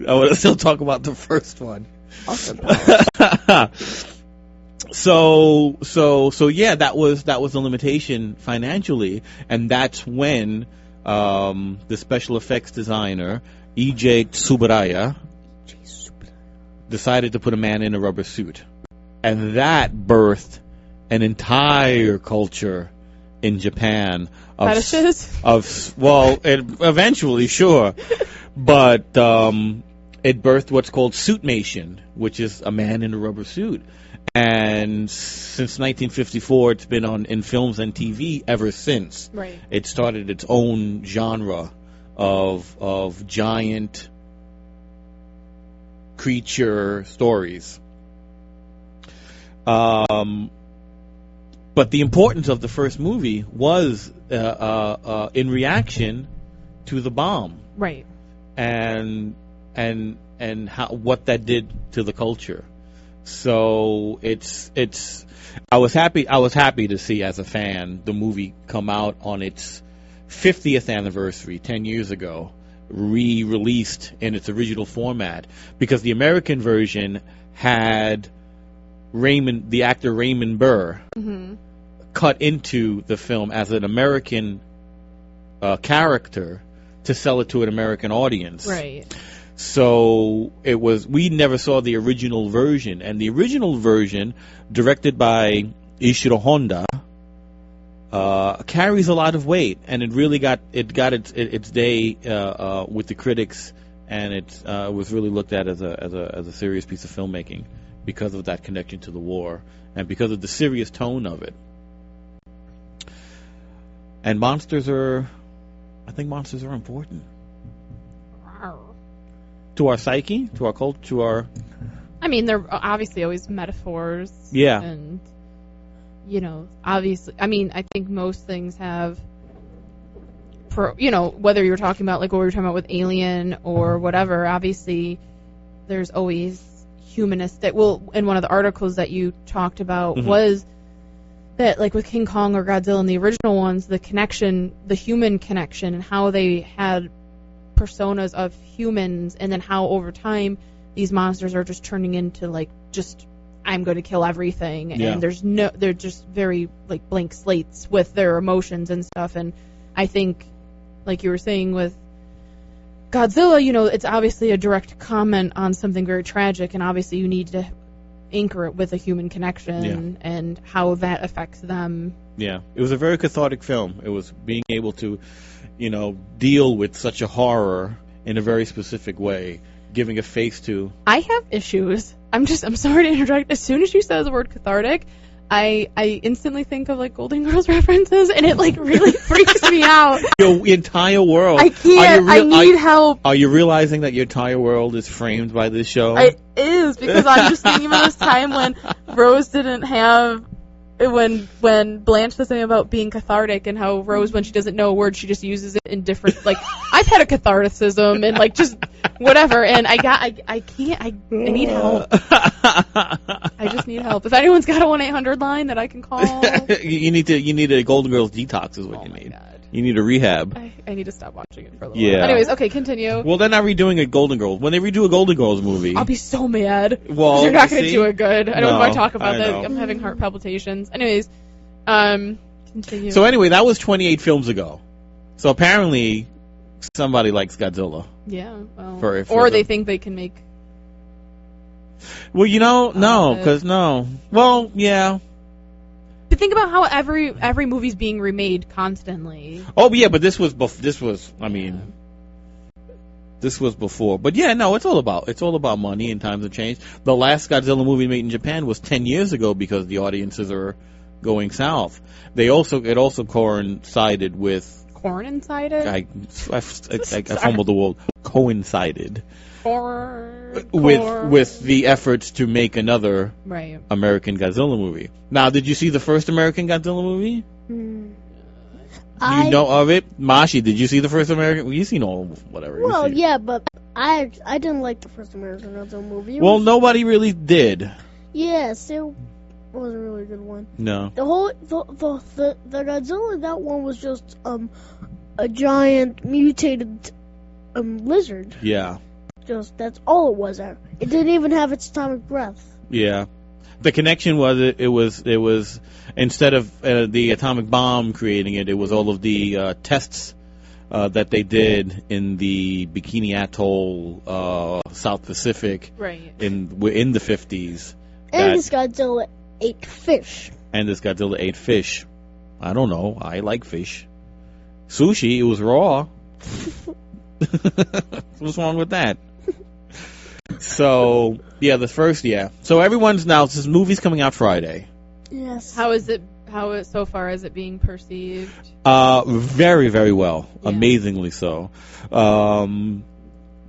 B: I want to still talk about the first one.
C: Austin Powers.
B: So yeah, that was the limitation financially, and that's when the special effects designer E.J. Tsuburaya decided to put a man in a rubber suit, and that birthed an entire culture in Japan of
A: fetishes.
B: Eventually, sure, but it birthed what's called suitmation, which is a man in a rubber suit. And since 1954, it's been in films and TV ever since.
A: Right.
B: It started its own genre of giant creature stories. But the importance of the first movie was in reaction to the bomb.
A: Right.
B: And what that did to the culture. So I was happy to see, as a fan, the movie come out on its 50th anniversary 10 years ago, re-released in its original format, because the American version had the actor Raymond Burr cut into the film as an American character to sell it to an American audience.
A: Right.
B: So we never saw the original version, and the original version, directed by Ishiro Honda, carries a lot of weight, and it really got its day with the critics, and it was really looked at as a serious piece of filmmaking because of that connection to the war and because of the serious tone of it. And I think monsters are important. To our psyche, to our culture, to our...
A: I mean, they're obviously always metaphors.
B: Yeah.
A: And, obviously... I mean, I think most things have... whether you're talking about, like, what we were talking about with Alien or whatever, obviously there's always humanistic... Well, in one of the articles that you talked about was that, like, with King Kong or Godzilla and the original ones, the connection, the human connection, and how they had personas of humans, and then how over time these monsters are just turning into, like, just, I'm going to kill everything, and they're just very, like, blank slates with their emotions and stuff. And I think, like you were saying with Godzilla, it's obviously a direct comment on something very tragic, and obviously you need to anchor it with a human connection and how that affects them. Yeah,
B: it was a very cathartic film. It was being able to deal with such a horror in a very specific way, giving a face to... I
A: have issues. I'm sorry to interject. As soon as you said the word cathartic, I instantly think of, like, Golden Girls references, and it, like, really freaks me out.
B: Your entire world.
A: I can't. I need help.
B: Are you realizing that your entire world is framed by this show?
A: It is, because I'm just thinking about this time when Rose didn't have... When Blanche says something about being cathartic, and how Rose, when she doesn't know a word, she just uses it in different, like, I've had a catharticism and, like, just whatever, and I need help. I just need help. If anyone's got a 1-800 line that I can call.
B: you need a Golden Girls detox is what you need. God. You need a rehab.
A: I need to stop watching it for a little while. Anyways, okay, continue.
B: Well, they're not redoing a Golden Girls. When they redo a Golden Girls movie...
A: I'll be so mad.
B: Well,
A: you're not going to do it good. I don't want to talk about that. I'm having heart palpitations. Anyways, continue.
B: So anyway, that was 28 films ago. So apparently, somebody likes Godzilla.
A: Yeah, well... or they think they can make...
B: Well, no, because no. Well, yeah...
A: But think about how every movie's being remade constantly.
B: Oh yeah, but this was before. But yeah, no, it's all about money and times have changed. The last Godzilla movie made in Japan was 10 years ago because the audiences are going south. It also coincided with...
A: Coincided?
B: I fumbled the word. Coincided. With the efforts to make another American Godzilla movie. Now, did you see the first American Godzilla movie? You know of it? Mashi, did you see the first American? Well, you've seen all, whatever.
C: Well, yeah, but I didn't like the first American Godzilla movie.
B: Nobody really did.
C: Yes, it was a really good one.
B: No.
C: The Godzilla in that one was just a giant mutated lizard.
B: Yeah.
C: That's all it was. It didn't even have its atomic breath.
B: Yeah. The connection was it was instead of the atomic bomb creating it, it was all of the tests that they did in the Bikini Atoll, South Pacific,
A: Right.
B: in the 50s.
C: And this Godzilla ate fish.
B: And this Godzilla ate fish. I don't know. I like fish. Sushi, it was raw. What's wrong with that? So, yeah, So everyone's now, this movie's coming out Friday.
C: Yes.
A: How is so far is it being perceived?
B: Very, very well.
A: Yeah.
B: Amazingly so.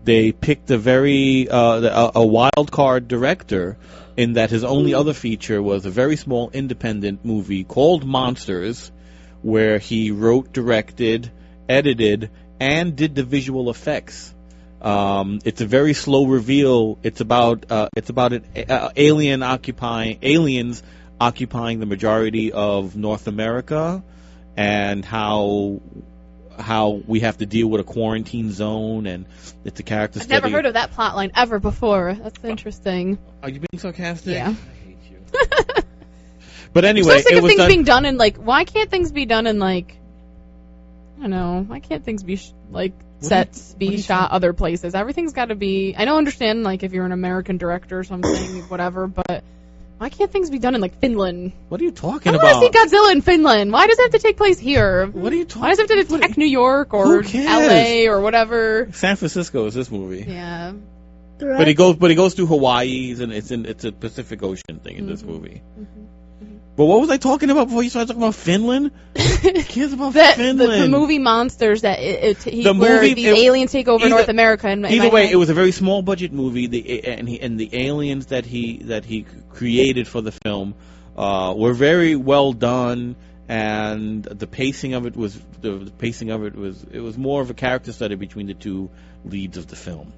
B: They picked a wild card director in that his only other feature was a very small independent movie called Monsters, where he wrote, directed, edited, and did the visual effects. It's a very slow reveal. It's about aliens occupying the majority of North America, and how we have to deal with a quarantine zone, and it's a character study.
A: I've never heard of that plot line ever before. That's interesting.
B: Are you being sarcastic?
A: Yeah.
B: I hate you. But anyway,
A: I'm so sick
B: it
A: of
B: was
A: things
B: done.
A: being done in why can't things be done in I don't know. Why can't things be sets be shot other places? Everything's got to be. I don't understand if you're an American director or something, whatever. But why can't things be done in Finland?
B: What are you talking
A: I
B: about?
A: want to see Godzilla in Finland. Why does it have to take place here?
B: What are you talking?
A: Why does it have to attack New York or
B: Who cares?
A: LA or whatever?
B: San Francisco is this movie.
A: Yeah.
B: But he goes through Hawaii's, and it's a Pacific Ocean thing in this movie.
A: Mm-hmm.
B: But what was I talking about before you started talking about Finland? Who cares about Finland?
A: The movie Monsters where
B: movie,
A: these aliens take over North America.
B: Either way, it was a very small budget movie. And the aliens that he created for the film were very well done, and the pacing of it was more of a character study between the two leads of the film.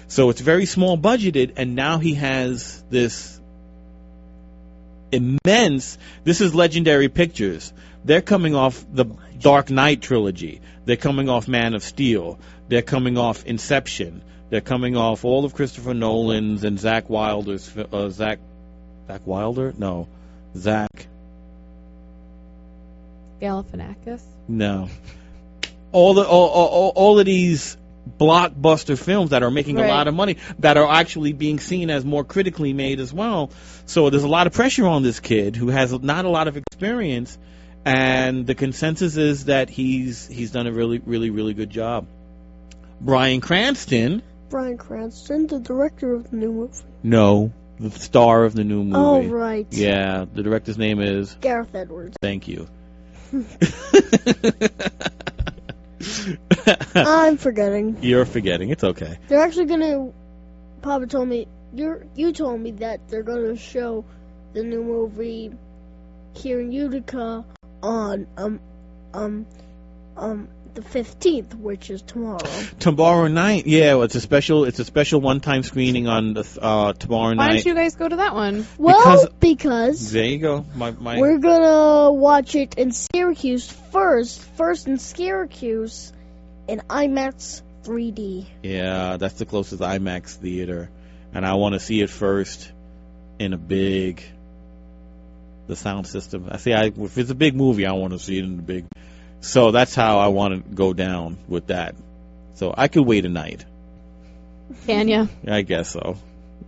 B: So it's very small budgeted, and now he has this immense. This is Legendary Pictures. They're coming off the Dark Knight trilogy. They're coming off Man of Steel. They're coming off Inception. They're coming off all of Christopher Nolan's and Zach Wilder's. Zach Wilder? No, Zach.
A: Galifianakis.
B: No. All of these blockbuster films that are making a lot of money, that are actually being seen as more critically made as well. So there's a lot of pressure on this kid who has not a lot of experience, and the consensus is that he's done a really, really, really good job. Bryan Cranston,
C: the director of the new movie.
B: No, the star of the new movie.
C: Oh, right.
B: Yeah, the director's name is
C: Gareth Edwards.
B: Thank you.
C: I'm forgetting.
B: You're forgetting. It's okay.
C: They're actually gonna. Papa told me. You told me that they're gonna show the new movie here in Utica on the 15th, which is tomorrow.
B: Tomorrow night, yeah. Well, it's a special one-time screening on the tomorrow night.
A: Why don't you guys go to that one?
C: Well, because
B: there you go.
C: We're gonna watch it in Syracuse first in Syracuse in IMAX 3D.
B: Yeah, that's the closest IMAX theater, and I want to see it first in the sound system. If it's a big movie, I want to see it in the big. So that's how I want to go down with that. So I could wait a night.
A: Can ya?
B: I guess so.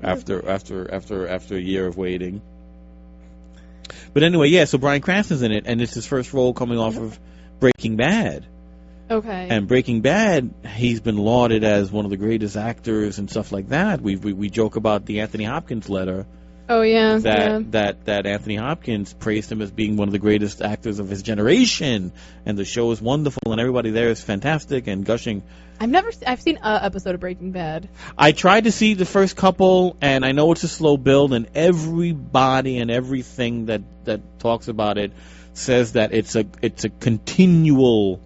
B: After a year of waiting. But anyway, yeah. So Bryan Cranston's in it, and it's his first role coming off of Breaking Bad.
A: Okay.
B: And Breaking Bad, he's been lauded as one of the greatest actors and stuff like that. We joke about the Anthony Hopkins letter.
A: Oh yeah.
B: That Anthony Hopkins praised him as being one of the greatest actors of his generation, and the show is wonderful, and everybody there is fantastic and gushing.
A: I've seen an episode of Breaking Bad.
B: I tried to see the first couple, and I know it's a slow build, and everybody and everything that talks about it says that it's a continual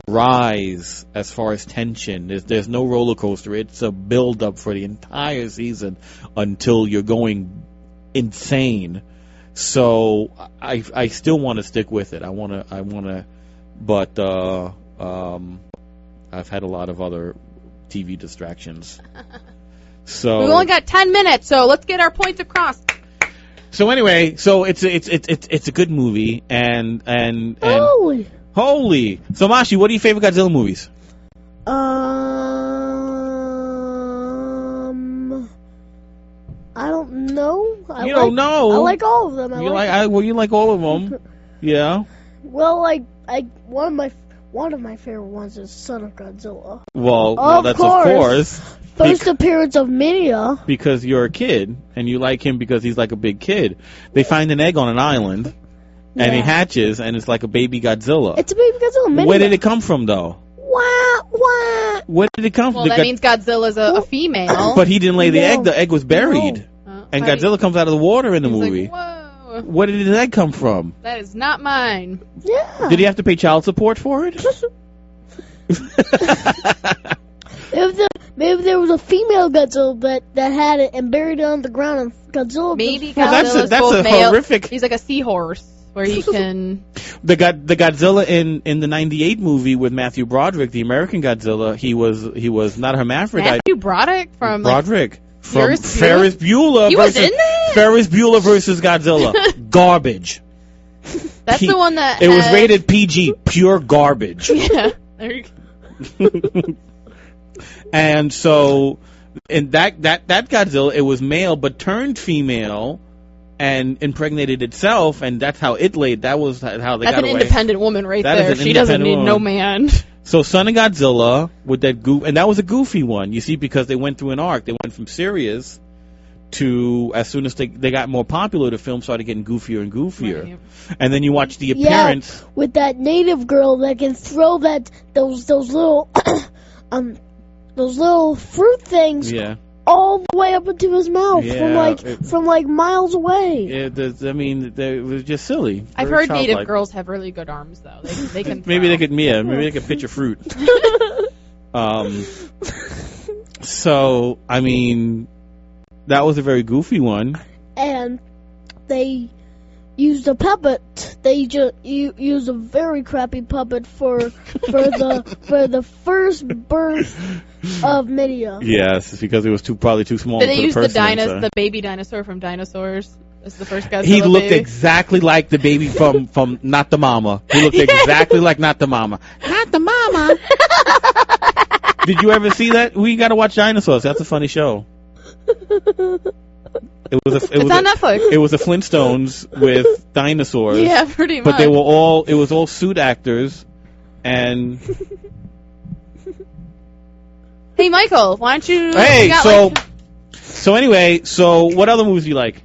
B: rise as far as tension. There's no roller coaster. It's a build up for the entire season until you're going insane. So I still want to stick with it. I want to, but I've had a lot of other TV distractions. So
A: We've only got 10 minutes, so let's get our points across.
B: So anyway, so it's a good movie, and holy. So Mashi, what are your favorite Godzilla movies?
C: I don't know.
B: You don't know?
C: I like all of them.
B: You like all of them? Yeah.
C: Well, one of my favorite ones is Son of Godzilla.
B: Well, that's of course.
C: First appearance of Media.
B: Because you're a kid, and you like him because he's like a big kid. They find an egg on an island, and he hatches, and it's like a baby Godzilla.
C: It's a baby Godzilla. Media.
B: Where did it come from, though? Where did it come from?
A: Well, that means Godzilla's a female.
B: But he didn't lay the egg. The egg was buried. And Godzilla comes out of the water in the movie.
A: Like, whoa.
B: Where did his egg come from?
A: That is not mine.
C: Yeah.
B: Did he have to pay child support for it?
C: Maybe there was a female Godzilla that had it and buried it on the ground, and Godzilla.
A: Maybe
B: Godzilla's
A: that's
B: both
A: a
B: male. Horrific.
A: He's like a seahorse where he can.
B: The Godzilla in the '98 movie with Matthew Broderick, the American Godzilla, he was not a hermaphrodite.
A: Matthew Broderick from
B: Ferris Bueller.
A: He was in that?
B: Ferris Bueller versus Godzilla. Garbage.
A: That's the one that
B: it was rated PG, pure garbage.
A: Yeah. There you go.
B: And so, in that Godzilla, it was male but turned female and impregnated itself, and that's how it laid. That was how they got away.
A: That's an independent woman right
B: That
A: there. She doesn't need no man.
B: So Son of Godzilla with that and that was a goofy one. You see, because they went through an arc. They went from serious to, as soon as they got more popular, the film started getting goofier and goofier. Right. And then you watch the appearance
C: with that native girl that can throw those little those little fruit things all the way up into his mouth from miles away.
B: Yeah, it was just silly.
A: I've heard native girls have really good arms, though. They can.
B: Maybe they could pitch a fruit. So I mean, that was a very goofy one.
C: And they used a puppet. They used a very crappy puppet for the first birth of Media.
B: Yes, because it was probably too small.
A: Did they use the baby dinosaur from Dinosaurs as the first Godzilla
B: He looked
A: baby?
B: exactly like the baby from Not the Mama. He looked exactly like Not the Mama. Not the Mama. Did you ever see that? We got to watch Dinosaurs. That's a funny show. It's on Netflix. It was the Flintstones with dinosaurs.
A: Yeah, pretty much.
B: But it was all suit actors, and.
A: Hey, Michael, why don't you?
B: Hey, so anyway, what other movies do you like?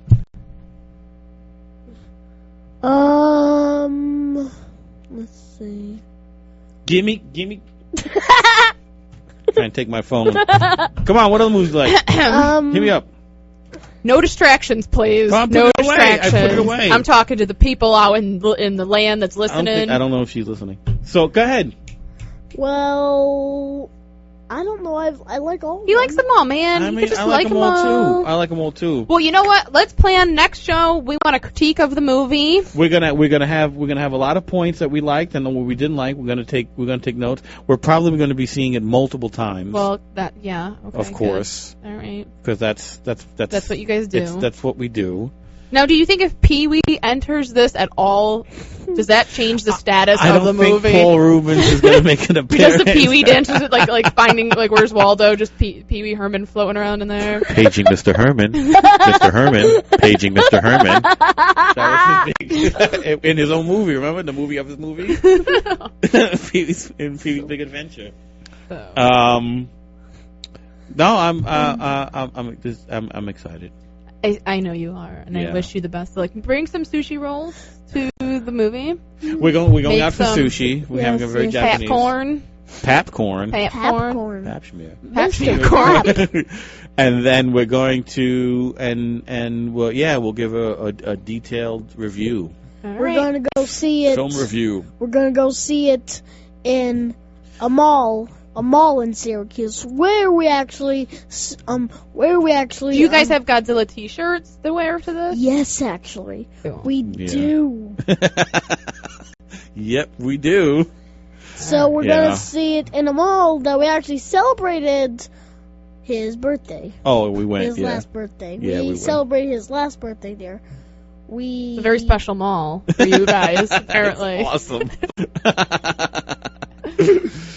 C: Let's see.
B: Gimme. Trying to take my phone. Come on, what other movies do you like? Hit me up.
A: No distractions, please.
B: No distractions. I put it away.
A: I'm talking to the people out in the land that's listening.
B: I don't know if she's listening. So go ahead.
C: Well, I don't know. I like all of them.
A: He likes them all, man.
B: I like them all too. I like them all too.
A: Well, you know what? Let's plan next show. We want a critique of the movie.
B: We're gonna have a lot of points that we liked and what we didn't like. We're gonna take notes. We're probably going to be seeing it multiple times.
A: Well, okay,
B: of course.
A: Good. All right.
B: Because that's
A: what you guys do.
B: That's what we do.
A: Now, do you think if Pee-wee enters this at all, does that change the status of the movie?
B: I don't think Paul Rubens is going to make an appearance.
A: Does the Pee-wee dances like finding Where's Waldo? Just Pee-wee Herman floating around in there.
B: Paging Mr. Herman. Mr. Herman. Paging Mr. Herman. That was his big in his own movie. Remember the movie of his movie? Pee-wee's Big Adventure. So. No, I'm excited.
A: I know you are, and I wish you the best. Like, bring some sushi rolls to the movie.
B: We're going out for sushi. We're having a very Japanese.
A: Popcorn.
B: Papcorn. And then we're going to we'll give a detailed review.
C: We're going to go see it.
B: Film review.
C: We're going to go see it in a mall in Syracuse, where we actually. Do
A: you guys have Godzilla T-shirts to wear to this?
C: Yes, actually, we do.
B: Yep, we do.
C: So we're gonna see it in a mall that we actually celebrated his birthday.
B: Oh, we went.
C: His last birthday.
B: Yeah, we
C: celebrated his last birthday there.
A: It's a very special mall for you guys, apparently.
B: Awesome.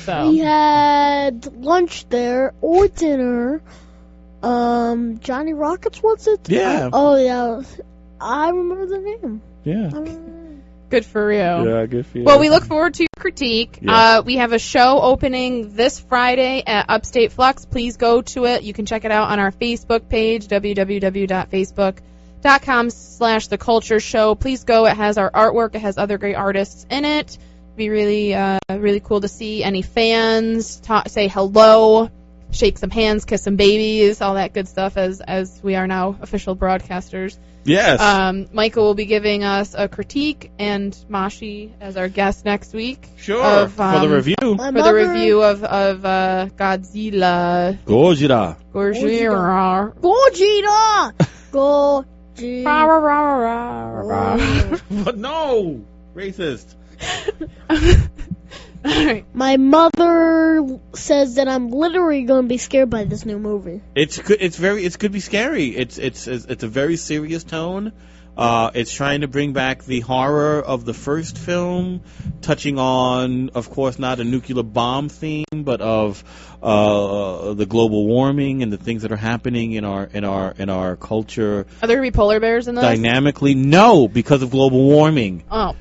A: So.
C: We had lunch there or dinner. Johnny Rockets, what's it?
B: Yeah.
C: Oh yeah, I remember the name.
B: Yeah.
A: Good for you.
B: Yeah, good for you.
A: Well, we look forward to your critique.
B: Yeah.
A: We have a show opening this Friday at Upstate Flux. Please go to it. You can check it out on our Facebook page, www.facebook.com/The Culture Show. Please go. It has our artwork. It has other great artists in it. It'd be really cool to see any fans say hello, shake some hands, kiss some babies, all that good stuff as we are now official broadcasters.
B: Yes.
A: Michael will be giving us a critique and Mashi as our guest next week.
B: Sure. For the review.
A: The review of Godzilla.
B: Gojira.
A: Gojira.
C: Gojira.
B: But no! Racist.
A: Alright.
C: My mother says that I'm literally going to be scared by this new movie.
B: It could be scary. It's a very serious tone. It's trying to bring back the horror of the first film, touching on, of course, not a nuclear bomb theme, but of the global warming and the things that are happening in our culture.
A: Are there going to be polar bears in this?
B: Dynamically, no, because of global warming.
A: Oh.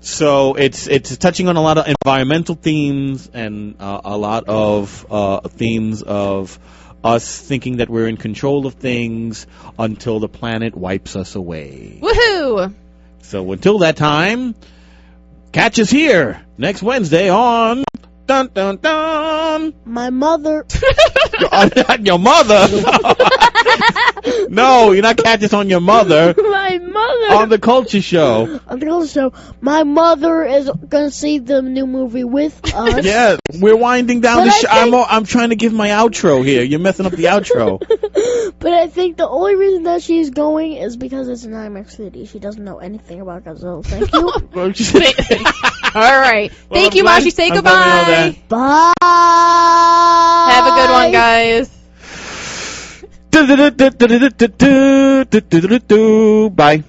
B: So it's touching on a lot of environmental themes and a lot of themes of us thinking that we're in control of things until the planet wipes us away.
A: Woohoo!
B: So until that time, catch us here next Wednesday on Dun Dun Dun.
C: My mother.
B: Your mother? No, you're not catch us on your mother.
C: My mother.
B: On the Culture Show.
C: On the Culture Show. My mother is going to see the new movie with us.
B: Yeah, we're winding down the show. I'm trying to give my outro here. You're messing up the outro.
C: But I think the only reason that she's going is because it's in IMAX 3D. She doesn't know anything about Godzilla. Thank you.
A: All right.
B: Well,
A: Thank you, Mashi. Say goodbye.
C: Bye.
A: Have a good one, guys.
B: Bye.